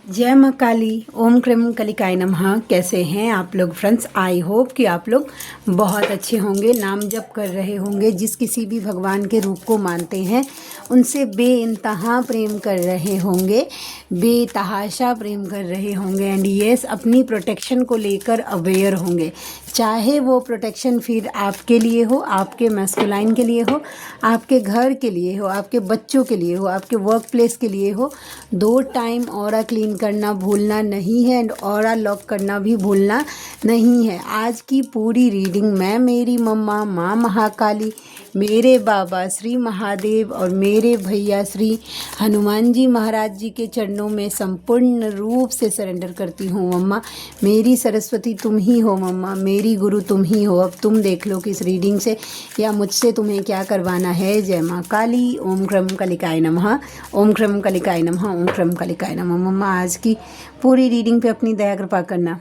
जय माँ काली। ओम क्रम कलिकाय नमः। कैसे हैं आप लोग फ्रेंड्स? आई होप कि आप लोग बहुत अच्छे होंगे, नाम जप कर रहे होंगे, जिस किसी भी भगवान के रूप को मानते हैं उनसे बेइंतहा प्रेम कर रहे होंगे, बेतहाशा प्रेम कर रहे होंगे एंड यस अपनी प्रोटेक्शन को लेकर अवेयर होंगे। चाहे वो प्रोटेक्शन फिर आपके लिए हो, आपके मैस्कुलाइन के लिए हो, आपके घर के लिए हो, आपके बच्चों के लिए हो, आपके वर्क प्लेस के लिए हो। 2 टाइम ऑरा क्लीन करना भूलना नहीं है एंड ऑरा लॉक करना भी भूलना नहीं है। आज की पूरी रीडिंग मैं, मेरी मम्मा माँ महाकाली, मेरे बाबा श्री महादेव और मेरे भैया श्री हनुमान जी महाराज जी के चरणों में संपूर्ण रूप से सरेंडर करती हूँ। मम्मा मेरी सरस्वती तुम ही हो, मम्मा मेरी गुरु तुम ही हो। अब तुम देख लो कि इस रीडिंग से या मुझसे तुम्हें क्या करवाना है। जय माँ काली। ओम क्रम कलिकाय नमः। ओम क्रम कलिकाय नमः। ओम क्रम कलिकाय नमः। मम्मा आज की पूरी रीडिंग पे अपनी दया कृपा करना।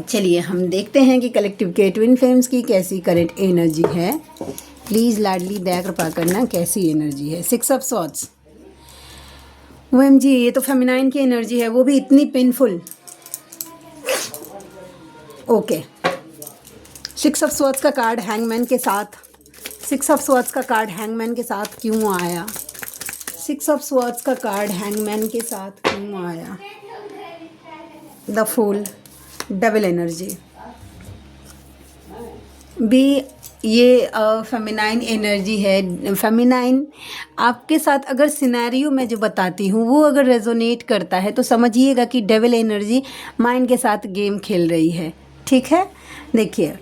चलिए हम देखते हैं कि कलेक्टिव के ट्विन फ्लेम्स की कैसी करंट एनर्जी है। प्लीज़ लाडली दया कृपा करना, कैसी एनर्जी है। 6 ऑफ स्वॉर्ड्स। OMG, ये तो फेमिनाइन की एनर्जी है, वो भी इतनी पेनफुल। ओके 6 ऑफ स्वॉर्ड्स का कार्ड हैंगमैन के साथ, 6 ऑफ स्वॉर्ड्स का कार्ड हैंगमैन के साथ क्यों आया? 6 ऑफ स्वॉर्ड्स का कार्ड हैंगमैन के साथ क्यों आया? द फूल, डबल एनर्जी भी ये फेमिनाइन एनर्जी है। फेमिनाइन आपके साथ अगर सिनेरियो में जो बताती हूँ वो अगर रेजोनेट करता है तो समझिएगा कि डेविल एनर्जी माइंड के साथ गेम खेल रही है। ठीक है, देखिए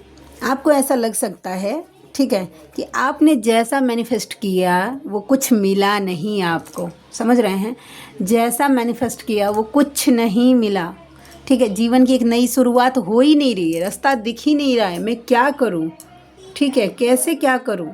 आपको ऐसा लग सकता है, ठीक है, कि आपने जैसा मैनिफेस्ट किया वो कुछ मिला नहीं आपको। समझ रहे हैं? जैसा मैनिफेस्ट किया वो कुछ नहीं मिला। ठीक है, जीवन की एक नई शुरुआत हो ही नहीं रही है, रास्ता दिख ही नहीं रहा है, मैं क्या करूं? ठीक है, कैसे क्या करूं?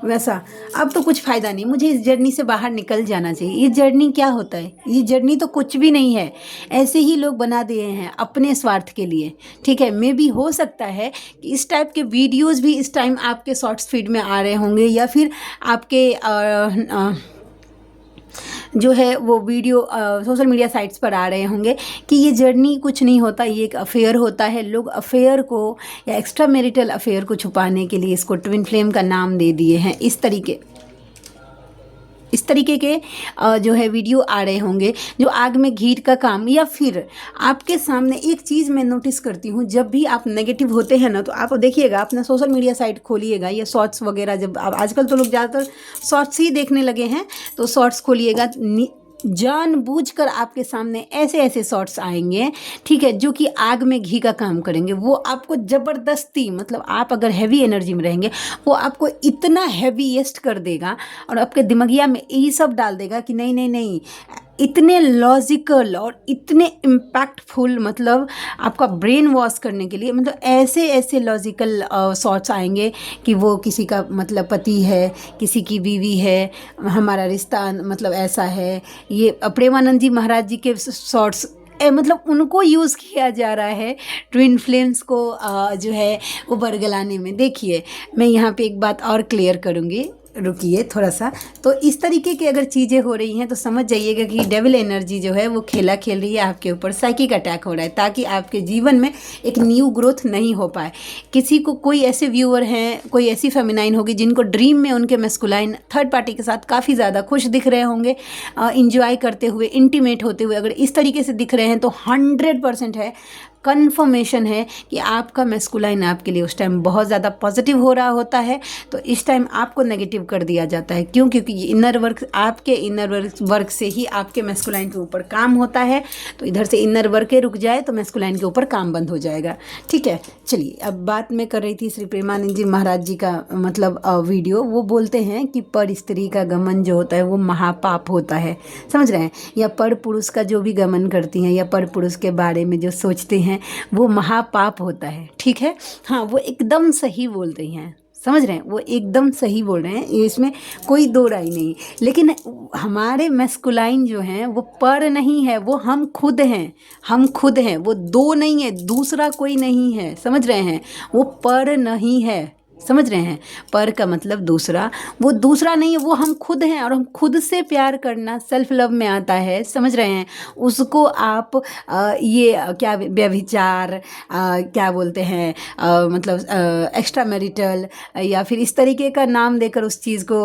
वैसा अब तो कुछ फ़ायदा नहीं, मुझे इस जर्नी से बाहर निकल जाना चाहिए। ये जर्नी क्या होता है? ये जर्नी तो कुछ भी नहीं है, ऐसे ही लोग बना दिए हैं अपने स्वार्थ के लिए। ठीक है, मे भी हो सकता है कि इस टाइप के वीडियोज़ भी इस टाइम आपके शॉर्ट्स फीड में आ रहे होंगे या फिर आपके जो है वो वीडियो सोशल मीडिया साइट्स पर आ रहे होंगे कि ये जर्नी कुछ नहीं होता, ये एक अफेयर होता है। लोग अफेयर को या एक्स्ट्रा मैरिटल अफेयर को छुपाने के लिए इसको ट्विन फ्लेम का नाम दे दिए हैं। इस तरीके के जो है वीडियो आ रहे होंगे जो आग में घी का काम। या फिर आपके सामने एक चीज़ मैं नोटिस करती हूँ, जब भी आप नेगेटिव होते हैं ना तो आप देखिएगा, अपना सोशल मीडिया साइट खोलिएगा या शॉर्ट्स वगैरह, जब आजकल तो लोग ज़्यादातर शॉर्ट्स ही देखने लगे हैं, तो शॉर्ट्स खोलिएगा, जानबूझकर आपके सामने ऐसे ऐसे शॉट्स आएंगे, ठीक है, जो कि आग में घी का काम करेंगे। वो आपको ज़बरदस्ती, मतलब आप अगर हैवी एनर्जी में रहेंगे वो आपको इतना हैवीएस्ट कर देगा और आपके दिमागिया में यही सब डाल देगा कि नहीं नहीं नहीं, इतने लॉजिकल और इतने इम्पैक्टफुल, मतलब आपका ब्रेन वॉश करने के लिए, मतलब ऐसे ऐसे लॉजिकल शॉट्स आएंगे कि वो किसी का मतलब पति है, किसी की बीवी है, हमारा रिश्ता मतलब ऐसा है। ये प्रेमानंद जी महाराज जी के शॉट्स, मतलब उनको यूज़ किया जा रहा है ट्विन फ्लेम्स को जो है वो बरगलाने में। देखिए मैं यहाँ पे एक बात और क्लियर करूँगी, रुकिए थोड़ा सा। तो इस तरीके की अगर चीज़ें हो रही हैं तो समझ जाइएगा कि डेविल एनर्जी जो है वो खेला खेल रही है आपके ऊपर, साइकिक अटैक हो रहा है, ताकि आपके जीवन में एक न्यू ग्रोथ नहीं हो पाए। किसी को, कोई ऐसे व्यूअर हैं, कोई ऐसी फेमिनाइन होगी जिनको ड्रीम में उनके मैस्कुलाइन थर्ड पार्टी के साथ काफ़ी ज़्यादा खुश दिख रहे होंगे, इंजॉय करते हुए, इंटीमेट होते हुए। अगर इस तरीके से दिख रहे हैं तो 100% है, कन्फर्मेशन है कि आपका मैस्कुलाइन आपके लिए उस टाइम बहुत ज़्यादा पॉजिटिव हो रहा होता है। तो इस टाइम आपको नेगेटिव कर दिया जाता है। क्यों? क्योंकि ये इनर वर्क, आपके इनर वर्क से ही आपके मैस्कुलाइन के ऊपर काम होता है। तो इधर से इनर वर्क रुक जाए तो मैस्कुलाइन के ऊपर काम बंद हो जाएगा। ठीक है, चलिए अब बात मैं कर रही थी श्री प्रेमानंद जी महाराज जी का, मतलब वीडियो। वो बोलते हैं कि पर स्त्री का गमन जो होता है वो महापाप होता है। समझ रहे हैं? या पर पुरुष का जो भी गमन करती हैं या पर पुरुष के बारे में जो सोचते हैं वो महापाप होता है। ठीक है, हाँ वो एकदम सही बोल रही हैं। समझ रहे हैं? वो एकदम सही बोल रहे हैं, इसमें कोई दो राय नहीं। लेकिन हमारे मैस्कुलाइन जो हैं वो पर नहीं है, वो हम खुद हैं। हम खुद हैं, वो दो नहीं है, दूसरा कोई नहीं है। समझ रहे हैं? वो पर नहीं है। समझ रहे हैं? पर का मतलब दूसरा, वो दूसरा नहीं है, वो हम खुद हैं और हम खुद से प्यार करना सेल्फ लव में आता है। समझ रहे हैं? उसको आप क्या व्यभिचार, क्या बोलते हैं, मतलब एक्स्ट्रा मैरिटल या फिर इस तरीके का नाम देकर उस चीज़ को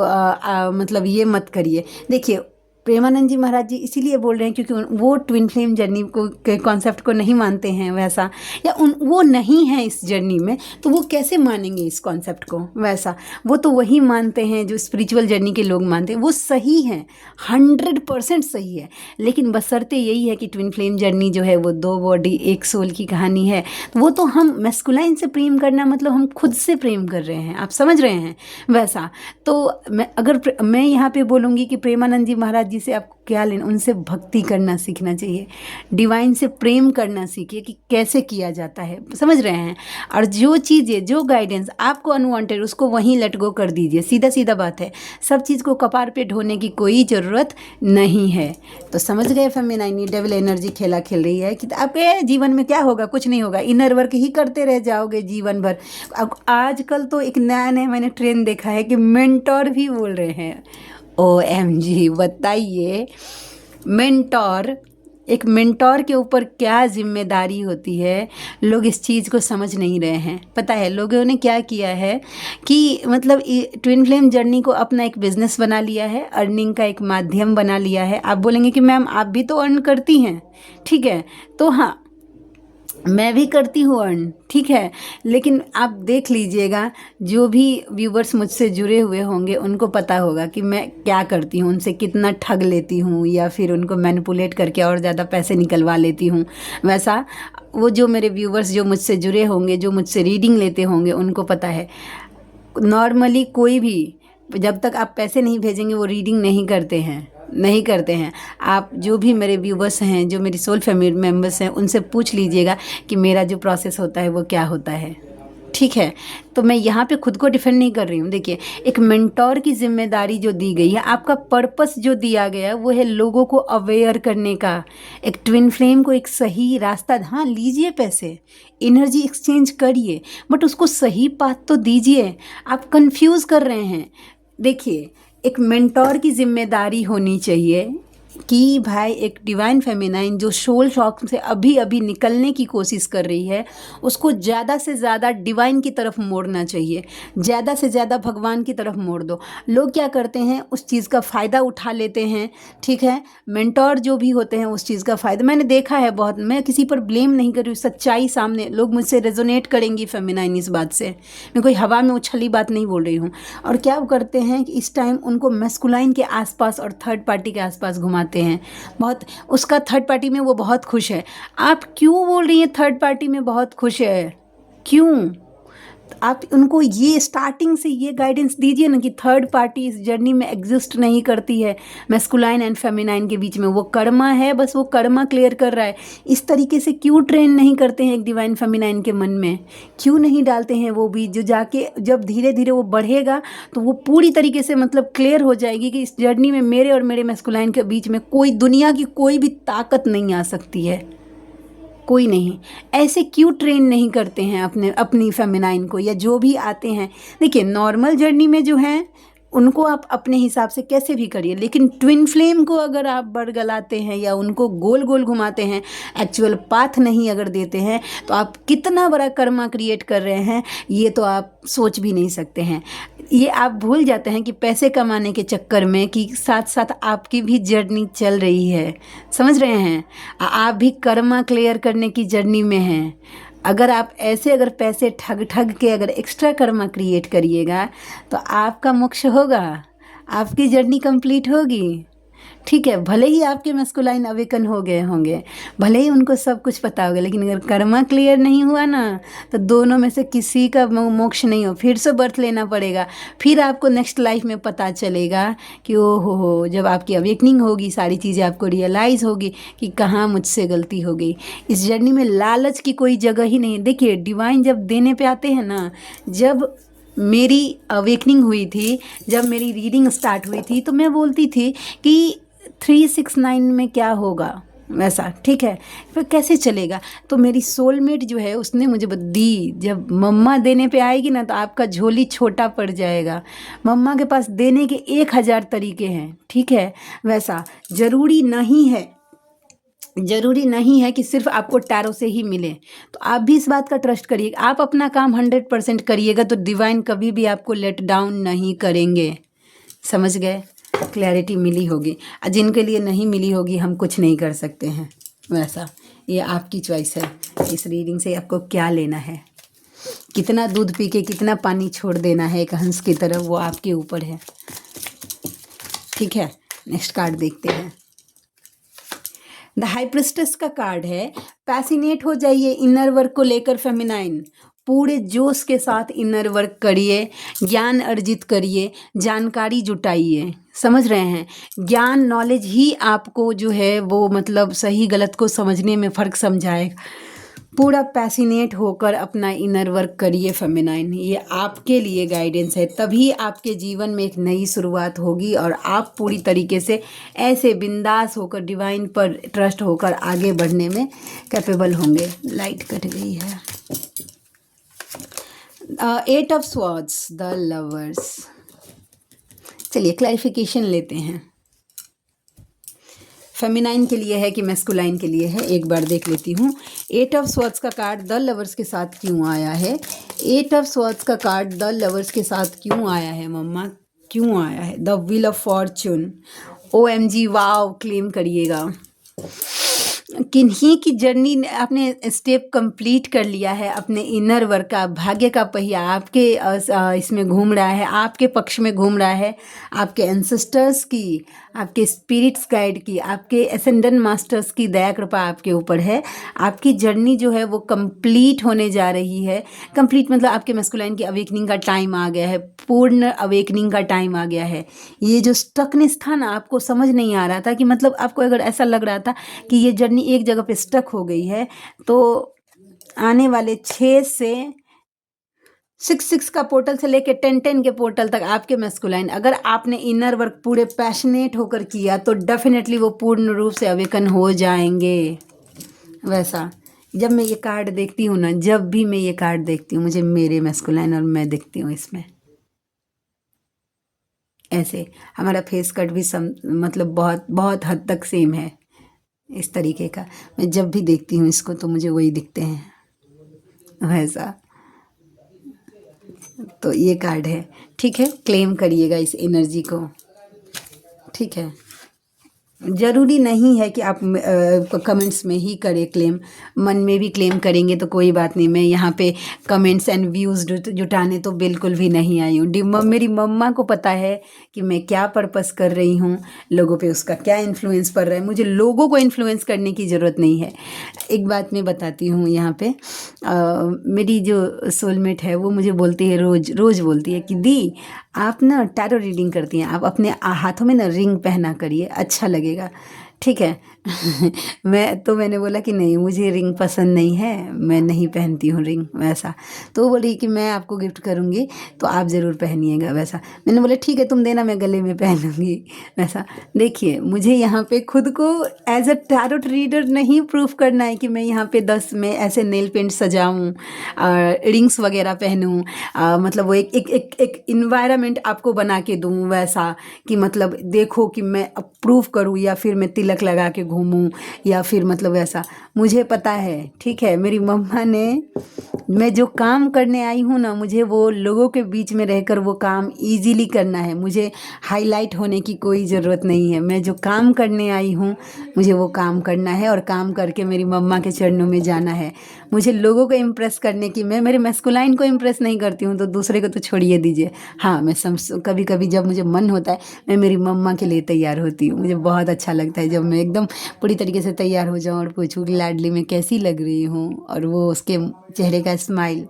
मतलब ये मत करिए। देखिए, प्रेमानंद जी महाराज जी इसीलिए बोल रहे हैं क्योंकि वो ट्विन फ्लेम जर्नी को के कॉन्सेप्ट को नहीं मानते हैं वैसा, या वो नहीं है इस जर्नी में, तो वो कैसे मानेंगे इस कॉन्सेप्ट को वैसा। वो तो वही मानते हैं जो स्पिरिचुअल जर्नी के लोग मानते हैं, वो सही है, 100% सही है। लेकिन बशर्ते यही है कि ट्विन फ्लेम जर्नी जो है वो 2 बॉडी 1 सोल की कहानी है। वो तो हम मैस्कुलाइन से प्रेम करना मतलब हम खुद से प्रेम कर रहे हैं, आप समझ रहे हैं वैसा। तो मैं यहाँ पे बोलूँगी कि प्रेमानंद जी महाराज जी से आपको क्या लेना, उनसे भक्ति करना सीखना चाहिए, डिवाइन से प्रेम करना सीखिए कि कैसे किया जाता है। समझ रहे हैं? और जो चीज़ें, जो गाइडेंस आपको अनवांटेड, उसको वहीं लेट गो कर दीजिए। सीधा सीधा बात है, सब चीज़ को कपार पे ढोने की कोई ज़रूरत नहीं है। तो समझ गए फेमिनाइन डेविल एनर्जी खेला खेल रही है कि आपके जीवन में क्या होगा, कुछ नहीं होगा, इनर वर्क ही करते रह जाओगे जीवन भर। अब आजकल तो एक नया मैंने ट्रेंड देखा है कि मेंटोर भी बोल रहे हैं। OMG, बताइए, मेंटोर, एक मेंटोर के ऊपर क्या जिम्मेदारी होती है, लोग इस चीज़ को समझ नहीं रहे हैं। पता है लोगों ने क्या किया है कि मतलब ट्विन फ्लेम जर्नी को अपना एक बिजनेस बना लिया है, अर्निंग का एक माध्यम बना लिया है। आप बोलेंगे कि मैम आप भी तो अर्न करती हैं, ठीक है, तो हाँ मैं भी करती हूँ अर्न, ठीक है, लेकिन आप देख लीजिएगा, जो भी व्यूवर्स मुझसे जुड़े हुए होंगे उनको पता होगा कि मैं क्या करती हूँ, उनसे कितना ठग लेती हूँ या फिर उनको मैनिपुलेट करके और ज़्यादा पैसे निकलवा लेती हूँ वैसा। वो जो मेरे व्यूवर्स जो मुझसे जुड़े होंगे, जो मुझसे रीडिंग लेते होंगे, उनको पता है। नॉर्मली कोई भी जब तक आप पैसे नहीं भेजेंगे वो रीडिंग नहीं करते हैं। आप जो भी मेरे व्यूवर्स हैं, जो मेरी सोल फैमिली मेम्बर्स हैं, उनसे पूछ लीजिएगा कि मेरा जो प्रोसेस होता है वो क्या होता है, ठीक है। तो मैं यहाँ पे खुद को डिफेंड नहीं कर रही हूँ। देखिए, एक मेंटोर की जिम्मेदारी जो दी गई है, आपका पर्पस जो दिया गया है वो है लोगों को अवेयर करने का, एक ट्विन फ्लेम को एक सही रास्ता। हाँ, लीजिए पैसे, एनर्जी एक्सचेंज करिए, बट उसको सही पाथ तो दीजिए। आप कंफ्यूज कर रहे हैं। देखिए, एक मेंटोर की जिम्मेदारी होनी चाहिए कि भाई एक डिवाइन फेमिनाइन जो सोल शॉक से अभी अभी निकलने की कोशिश कर रही है, उसको ज़्यादा से ज़्यादा डिवाइन की तरफ मोड़ना चाहिए, ज़्यादा से ज़्यादा भगवान की तरफ मोड़ दो। लोग क्या करते हैं, उस चीज़ का फ़ायदा उठा लेते हैं, ठीक है। मेंटोर जो भी होते हैं उस चीज़ का फ़ायदा मैंने देखा है बहुत। मैं किसी पर ब्लेम नहीं कर रही हूँ, सच्चाई सामने, लोग मुझसे रेजोनेट करेंगी फेमिनाइन इस बात से। मैं कोई हवा में उछली बात नहीं बोल रही हूँ। और क्या करते हैं कि इस टाइम उनको मैस्कुलाइन के आसपास और थर्ड पार्टी के आसपास घुमाते हैं बहुत। उसका थर्ड पार्टी में वो बहुत खुश है। आप क्यों बोल रही हैं थर्ड पार्टी में बहुत खुश है, क्यों? आप उनको ये स्टार्टिंग से ये गाइडेंस दीजिए ना कि थर्ड पार्टी इस जर्नी में एग्जिस्ट नहीं करती है मैस्कुलाइन एंड फेमिनाइन के बीच में। वो कर्मा है, बस वो कर्मा क्लियर कर रहा है। इस तरीके से क्यों ट्रेन नहीं करते हैं एक डिवाइन फेमिनाइन के मन में? क्यों नहीं डालते हैं वो बीज जो जाके जब धीरे धीरे वो बढ़ेगा तो वो पूरी तरीके से मतलब क्लियर हो जाएगी कि इस जर्नी में मेरे और मेरे मैस्कुलाइन के बीच में कोई दुनिया की कोई भी ताकत नहीं आ सकती है, कोई नहीं। ऐसे क्यों ट्रेन नहीं करते हैं अपनी फेमिनाइन को, या जो भी आते हैं। देखिए, नॉर्मल जर्नी में जो है उनको आप अपने हिसाब से कैसे भी करिए, लेकिन ट्विन फ्लेम को अगर आप बरगलाते हैं या उनको गोल गोल घुमाते हैं, एक्चुअल पाथ नहीं अगर देते हैं, तो आप कितना बड़ा कर्मा क्रिएट कर रहे हैं ये तो आप सोच भी नहीं सकते हैं। ये आप भूल जाते हैं कि पैसे कमाने के चक्कर में कि साथ साथ आपकी भी जर्नी चल रही है, समझ रहे हैं? आप भी कर्मा क्लियर करने की जर्नी में हैं। अगर आप ऐसे अगर पैसे ठग ठग के अगर एक्स्ट्रा कर्मा क्रिएट करिएगा तो आपका मोक्ष होगा, आपकी जर्नी कंप्लीट होगी, ठीक है। भले ही आपके मैस्कुलाइन अवेकन हो गए होंगे, भले ही उनको सब कुछ पता होगा, लेकिन अगर कर्मा क्लियर नहीं हुआ ना तो दोनों में से किसी का मोक्ष नहीं हो, फिर से बर्थ लेना पड़ेगा। फिर आपको नेक्स्ट लाइफ में पता चलेगा कि ओ हो, जब आपकी अवेकनिंग होगी सारी चीज़ें आपको रियलाइज़ होगी कि कहाँ मुझसे गलती हो गई। इस जर्नी में लालच की कोई जगह ही नहीं। देखिए, डिवाइन जब देने पे आते हैं ना, जब मेरी अवेकनिंग हुई थी, जब मेरी रीडिंग स्टार्ट हुई थी, तो मैं बोलती थी कि 369 में क्या होगा, वैसा, ठीक है। फिर कैसे चलेगा? तो मेरी सोलमेट जो है उसने मुझे दी। जब मम्मा देने पे आएगी ना तो आपका झोली छोटा पड़ जाएगा। मम्मा के पास देने के 1000 तरीके हैं, ठीक है। वैसा ज़रूरी नहीं है कि सिर्फ आपको टैरो से ही मिले। तो आप भी इस बात का ट्रस्ट करिए। आप अपना काम 100% करिएगा तो डिवाइन कभी भी आपको लेट डाउन नहीं करेंगे। समझ गए? क्लैरिटी मिली होगी। जिनके लिए नहीं मिली होगी हम कुछ नहीं कर सकते हैं। वैसा ये आपकी चॉइस है। इस रीडिंग से आपको क्या लेना है, कितना दूध पी के कितना पानी छोड़ देना है एक हंस की तरह, वो आपके ऊपर है, ठीक है। नेक्स्ट कार्ड देखते हैं। द हाई प्रिस्टेस का कार्ड है। पैसिनेट हो जाइए इनर वर्क को लेकर फेमिनाइन। पूरे जोश के साथ इनर वर्क करिए, ज्ञान अर्जित करिए, जानकारी जुटाइए। समझ रहे हैं? ज्ञान नॉलेज ही आपको जो है वो मतलब सही गलत को समझने में फ़र्क समझाएगा। पूरा पैसिनेट होकर अपना इनर वर्क करिए फेमिनाइन। ये आपके लिए गाइडेंस है। तभी आपके जीवन में एक नई शुरुआत होगी और आप पूरी तरीके से ऐसे बिंदास होकर डिवाइन पर ट्रस्ट होकर आगे बढ़ने में कैपेबल होंगे। लाइट कट गई है। 8 ऑफ स्वॉर्ड्स, द लवर्स। चलिए क्लैरिफिकेशन लेते हैं। फेमिनाइन के लिए है कि मैस्कुलाइन के लिए है, एक बार देख लेती हूँ। 8 ऑफ स्वॉर्ड्स का कार्ड द लवर्स के साथ क्यों आया है? 8 ऑफ स्वॉर्ड्स का कार्ड द लवर्स के साथ क्यों आया है मम्मा? क्यों आया है? The wheel of Fortune. OMG, wow, claim करिएगा। किन्हीं की जर्नी आपने स्टेप कंप्लीट कर लिया है अपने इनर वर्क का। भाग्य का पहिया आपके इसमें घूम रहा है, आपके पक्ष में घूम रहा है। आपके एंसेस्टर्स की, आपके स्पिरिट्स गाइड की, आपके एसेंडेंट मास्टर्स की दया कृपा आपके ऊपर है। आपकी जर्नी जो है वो कंप्लीट होने जा रही है। कंप्लीट मतलब आपके मैस्कुलाइन की अवेकनिंग का टाइम आ गया है, पूर्ण अवेकनिंग का टाइम आ गया है। ये जो स्टकनेस था ना, आपको समझ नहीं आ रहा था कि मतलब आपको अगर ऐसा लग रहा था कि ये जर्नी एक जगह पे स्टक हो गई है, तो आने वाले 6 से 6 का पोर्टल से लेके 10 के पोर्टल तक आपके मैस्कुलाइन, अगर आपने इनर वर्क पूरे पैशनेट होकर किया तो डेफिनेटली वो पूर्ण रूप से अवेकन हो जाएंगे। वैसा जब मैं ये कार्ड देखती हूँ ना, जब भी मैं ये कार्ड देखती हूँ मुझे मेरे मैस्कुलाइन और मैं दिखती हूँ इसमें। ऐसे हमारा फेस कट भी मतलब बहुत बहुत हद तक सेम है इस तरीके का। मैं जब भी देखती हूँ इसको तो मुझे वही दिखते हैं वैसा। तो ये कार्ड है, ठीक है। क्लेम करिएगा इस एनर्जी को, ठीक है। ज़रूरी नहीं है कि आप कमेंट्स में ही करें क्लेम, मन में भी क्लेम करेंगे तो कोई बात नहीं। मैं यहाँ पे कमेंट्स एंड व्यूज़ जुटाने तो बिल्कुल भी नहीं आई हूँ। मेरी मम्मा को पता है कि मैं क्या पर्पस कर रही हूँ, लोगों पे उसका क्या इन्फ्लुएंस पड़ रहा है। मुझे लोगों को इन्फ्लुएंस करने की ज़रूरत नहीं है। एक बात मैं बताती हूँ यहाँ पे, मेरी जो सोलमेट है वो मुझे बोलती है, रोज़ बोलती है कि दी आप ना टैरो रीडिंग करती हैं, आप अपने हाथों में ना रिंग पहना करिए, अच्छा लगेगा, ठीक है। मैंने बोला कि नहीं, मुझे रिंग पसंद नहीं है, मैं नहीं पहनती हूँ रिंग वैसा। तो वो बोली कि मैं आपको गिफ्ट करूँगी तो आप ज़रूर पहनिएगा वैसा। मैंने बोला ठीक है तुम देना, मैं गले में पहनूँगी वैसा। देखिए मुझे यहाँ पे खुद को एज अ टैरोट रीडर नहीं प्रूफ करना है कि मैं यहाँ पे 10 में ऐसे नेल पेंट सजाऊँ, रिंग्स वगैरह पहनूँ, मतलब वो एक इन्वायरमेंट आपको बना के दूँ वैसा, कि मतलब देखो कि मैं प्रूफ करूँ या फिर मैं तिलक लगा के घूमूं या फिर मतलब ऐसा। मुझे पता है, ठीक है। मेरी मम्मा ने, मैं जो काम करने आई हूँ ना, मुझे वो लोगों के बीच में रहकर वो काम इजीली करना है। मुझे हाईलाइट होने की कोई ज़रूरत नहीं है। मैं जो काम करने आई हूँ मुझे वो काम करना है और काम करके मेरी मम्मा के चरणों में जाना है। मुझे लोगों को इम्प्रेस करने की, मैं मेरे मैस्कुलाइन को इम्प्रेस नहीं करती हूँ तो दूसरे को तो छोड़िए दीजिए। हाँ, मैं कभी कभी जब मुझे मन होता है मैं मेरी मम्मा के लिए तैयार होती हूँ। मुझे बहुत अच्छा लगता है जब मैं एकदम पूरी तरीके से तैयार हो जाऊँ और पूछूँ कि लाडली मैं कैसी लग रही हूँ, और वो उसके चेहरे का स्माइल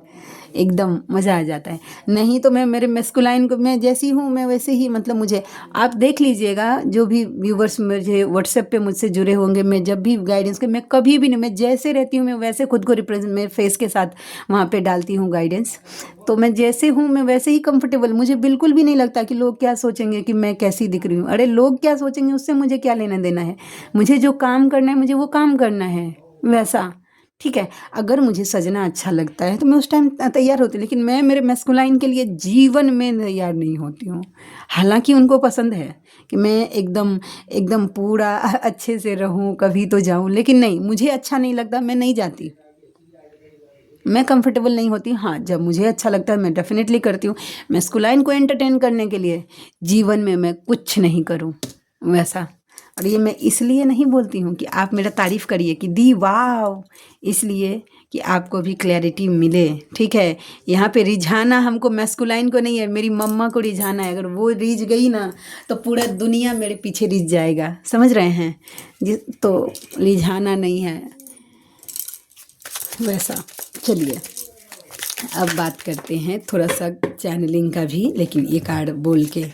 एकदम मज़ा आ जाता है। नहीं तो मैं मेरे मैस्कुलाइन को, मैं जैसी हूँ मैं वैसे ही, मतलब मुझे आप देख लीजिएगा, जो भी व्यूवर्स मुझे व्हाट्सएप पे मुझसे जुड़े होंगे, मैं जब भी गाइडेंस के, मैं कभी भी नहीं, मैं जैसे रहती हूँ मैं वैसे खुद को रिप्रेजेंट मेरे फेस के साथ वहाँ पे डालती हूँ गाइडेंस। तो मैं जैसे हूँ मैं वैसे ही कंफर्टेबल, मुझे बिल्कुल भी नहीं लगता कि लोग क्या सोचेंगे कि मैं कैसी दिख रही हूँ। अरे लोग क्या सोचेंगे उससे मुझे क्या लेना देना है। मुझे जो काम करना है मुझे वो काम करना है वैसा। ठीक है, अगर मुझे सजना अच्छा लगता है तो मैं उस टाइम तैयार होती हूँ, लेकिन मैं मेरे मैस्कुलाइन के लिए जीवन में तैयार नहीं होती हूँ। हालांकि उनको पसंद है कि मैं एकदम एकदम पूरा अच्छे से रहूँ, कभी तो जाऊँ, लेकिन नहीं, मुझे अच्छा नहीं लगता, मैं नहीं जाती, मैं कंफर्टेबल नहीं होती। हाँ, जब मुझे अच्छा लगता है मैं डेफिनेटली करती हूँ। मैस्कुलाइन को एंटरटेन करने के लिए जीवन में मैं कुछ नहीं करूँ वैसा। और ये मैं इसलिए नहीं बोलती हूँ कि आप मेरा तारीफ़ करिए कि दी वाव, इसलिए कि आपको भी क्लैरिटी मिले। ठीक है, यहाँ पे रिझाना हमको मैस्कुलाइन को नहीं है, मेरी मम्मा को रिझाना है। अगर वो रिझ गई ना तो पूरा दुनिया मेरे पीछे रिझ जाएगा, समझ रहे हैं जी। तो रिझाना नहीं है वैसा। चलिए अब बात करते हैं थोड़ा सा चैनलिंग का भी, लेकिन ये कार्ड बोल के।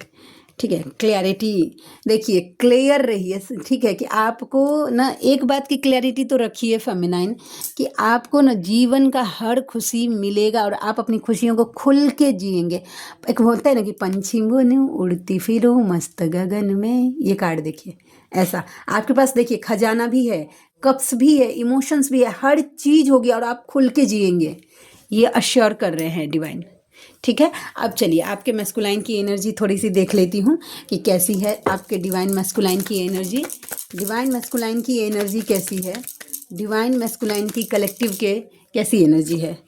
ठीक है, क्लैरिटी, देखिए क्लियर रहिए। ठीक है, कि आपको ना एक बात की क्लैरिटी तो रखिए फेमिनाइन, कि आपको ना जीवन का हर खुशी मिलेगा और आप अपनी खुशियों को खुल के जिएंगे। एक होता है ना कि पंछी बनूं उड़ती फिरूं मस्त गगन में, ये कार्ड देखिए ऐसा आपके पास, देखिए खजाना भी है, कप्स भी है, इमोशंस भी है, हर चीज़ होगी और आप खुल के जिएंगे, ये अश्योर कर रहे हैं डिवाइन। ठीक है, अब चलिए आपके मैस्कुलाइन की एनर्जी थोड़ी सी देख लेती हूँ कि कैसी है आपके डिवाइन मैस्कुलाइन की एनर्जी। डिवाइन मैस्कुलाइन की एनर्जी कैसी है, डिवाइन मैस्कुलाइन की कलेक्टिव के कैसी एनर्जी है।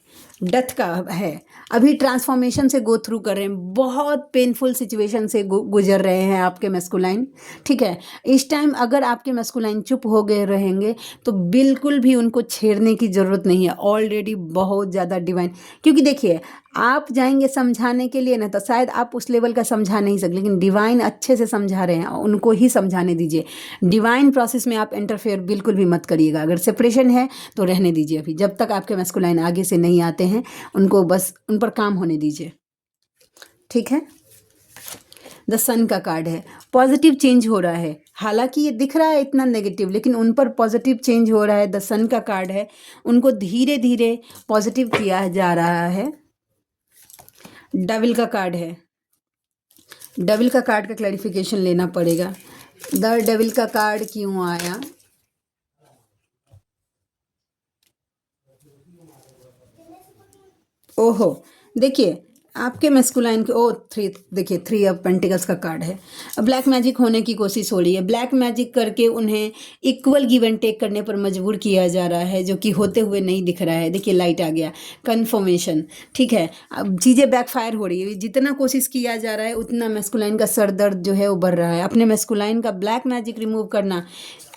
डेथ का है, अभी ट्रांसफॉर्मेशन से गो थ्रू कर रहे हैं, बहुत पेनफुल सिचुएशन से गुजर रहे हैं आपके मैस्कुलाइन। ठीक है, इस टाइम अगर आपके मैस्कुलाइन चुप हो गए रहेंगे तो बिल्कुल भी उनको छेड़ने की ज़रूरत नहीं है, ऑलरेडी बहुत ज़्यादा डिवाइन। क्योंकि देखिए आप जाएंगे समझाने के लिए ना तो शायद आप उस लेवल का समझा नहीं सकते, लेकिन डिवाइन अच्छे से समझा रहे हैं, उनको ही समझाने दीजिए। डिवाइन प्रोसेस में आप इंटरफेयर बिल्कुल भी मत करिएगा। अगर सेपरेशन है तो रहने दीजिए, अभी जब तक आपके मैस्कुलाइन आगे से नहीं आते हैं उनको बस उन पर काम होने दीजिए। ठीक है, द सन का कार्ड है, पॉजिटिव चेंज हो रहा है। हालांकि ये दिख रहा है इतना नेगेटिव, लेकिन उन पर पॉजिटिव चेंज हो रहा है। द सन का कार्ड है, उनको धीरे धीरे पॉजिटिव किया जा रहा है। डेविल का कार्ड है, डेविल का कार्ड का क्लैरिफिकेशन लेना पड़ेगा। द डेविल का कार्ड क्यों आया, ओहो देखिए आपके मैस्कुलाइन के, ओ थ्री, देखिए थ्री ऑफ पेंटिकल्स का कार्ड है। ब्लैक मैजिक होने की कोशिश हो रही है, ब्लैक मैजिक करके उन्हें इक्वल गिव एंड टेक करने पर मजबूर किया जा रहा है, जो कि होते हुए नहीं दिख रहा है। देखिए लाइट आ गया, कन्फर्मेशन। ठीक है, अब चीज़ें बैकफायर हो रही है, जितना कोशिश किया जा रहा है उतना मैस्कुलाइन का सर दर्द जो है वो बढ़ रहा है। अपने मैस्कुलाइन का ब्लैक मैजिक रिमूव करना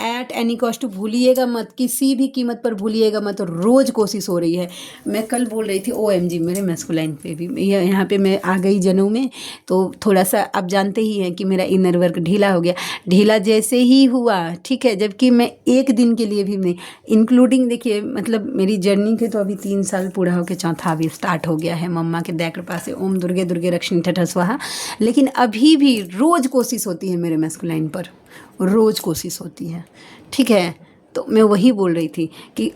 एट एनी कॉस्ट, भूलिएगा मत, किसी भी कीमत पर भूलिएगा मत, रोज़ कोशिश हो रही है। मैं कल बोल रही थी OMG मेरे मैस्कुलाइन पे भी, यहाँ पे मैं आ गई जनू में, तो थोड़ा सा आप जानते ही हैं कि मेरा इनर वर्क ढीला हो गया। ढीला जैसे ही हुआ, ठीक है, जबकि मैं एक दिन के लिए भी नहीं इंक्लूडिंग, देखिए मतलब मेरी जर्नी के तो अभी 3 साल पूरा होकर चौथा अभी स्टार्ट हो गया है मम्मा के दया कृपा से। ओम दुर्गे दुर्गे रक्षिणी ठठ स्वाहा। लेकिन अभी भी रोज़ कोशिश होती है मेरे मैस्कुलाइन पर, रोज़ कोशिश होती है। ठीक है, तो मैं वही बोल रही थी कि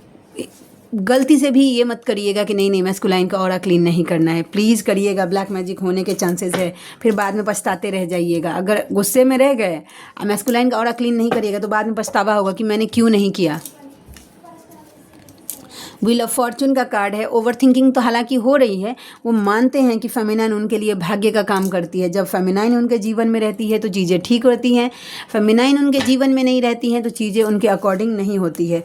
गलती से भी ये मत करिएगा कि नहीं नहीं मैस्कुलाइन का ऑरा क्लीन नहीं करना है, प्लीज़ करिएगा। ब्लैक मैजिक होने के चांसेस है, फिर बाद में पछताते रह जाइएगा। अगर गुस्से में रह गए मैस्कुलाइन का ऑरा क्लीन नहीं करिएगा तो बाद में पछतावा होगा कि मैंने क्यों नहीं किया। व्हील ऑफ फॉर्चून का कार्ड है, ओवर थिंकिंग तो हालांकि हो रही है, वो मानते हैं कि फेमिनाइन उनके लिए भाग्य का काम करती है। जब फेमिनाइन उनके जीवन में रहती है तो चीज़ें ठीक होती हैं, फेमिनाइन उनके जीवन में नहीं रहती हैं तो चीज़ें उनके अकॉर्डिंग नहीं होती है।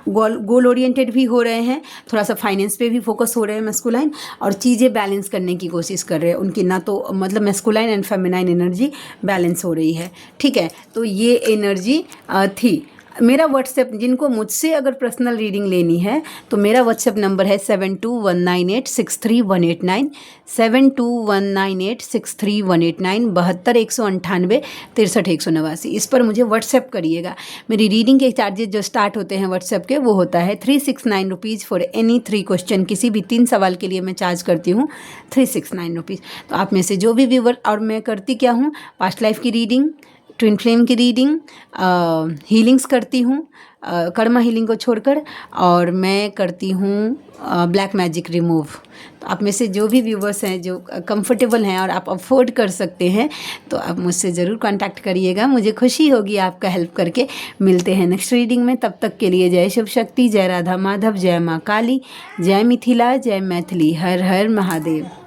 गोल ओरिएंटेड भी हो रहे हैं, थोड़ा सा फाइनेंस पे भी फोकस हो रहे हैं मैस्कुलाइन, और चीज़ें बैलेंस करने की कोशिश कर रहे हैं। उनकी ना तो मतलब masculine and feminine energy balance हो रही है। ठीक है, तो ये एनर्जी थी। मेरा व्हाट्सएप, जिनको मुझसे अगर पर्सनल रीडिंग लेनी है तो मेरा व्हाट्सएप नंबर है 7219863189, 7219863189, 72 198 63 189। इस पर मुझे व्हाट्सएप करिएगा। मेरी रीडिंग के चार्जेस जो स्टार्ट होते हैं व्हाट्सएप के, वो होता है 369 रुपीज़ फॉर एनी 3 क्वेश्चन। किसी भी 3 सवाल के लिए मैं चार्ज करती हूँ 369 रुपीज़। तो आप में से जो भी व्यूवर, और मैं करती क्या हूँ, पास्ट लाइफ की रीडिंग, ट्विन फ्लेम की रीडिंग, हीलिंग्स करती हूँ, कर्मा हीलिंग को छोड़कर, और मैं करती हूँ ब्लैक मैजिक रिमूव। तो आप में से जो भी व्यूवर्स हैं जो कंफर्टेबल हैं और आप अफोर्ड कर सकते हैं तो आप मुझसे ज़रूर कांटेक्ट करिएगा। मुझे खुशी होगी आपका हेल्प करके। मिलते हैं नेक्स्ट रीडिंग में, तब तक के लिए जय शिव शक्ति, जय राधा माधव, जय माँ काली, जय मिथिला, जय मैथिली, हर हर महादेव।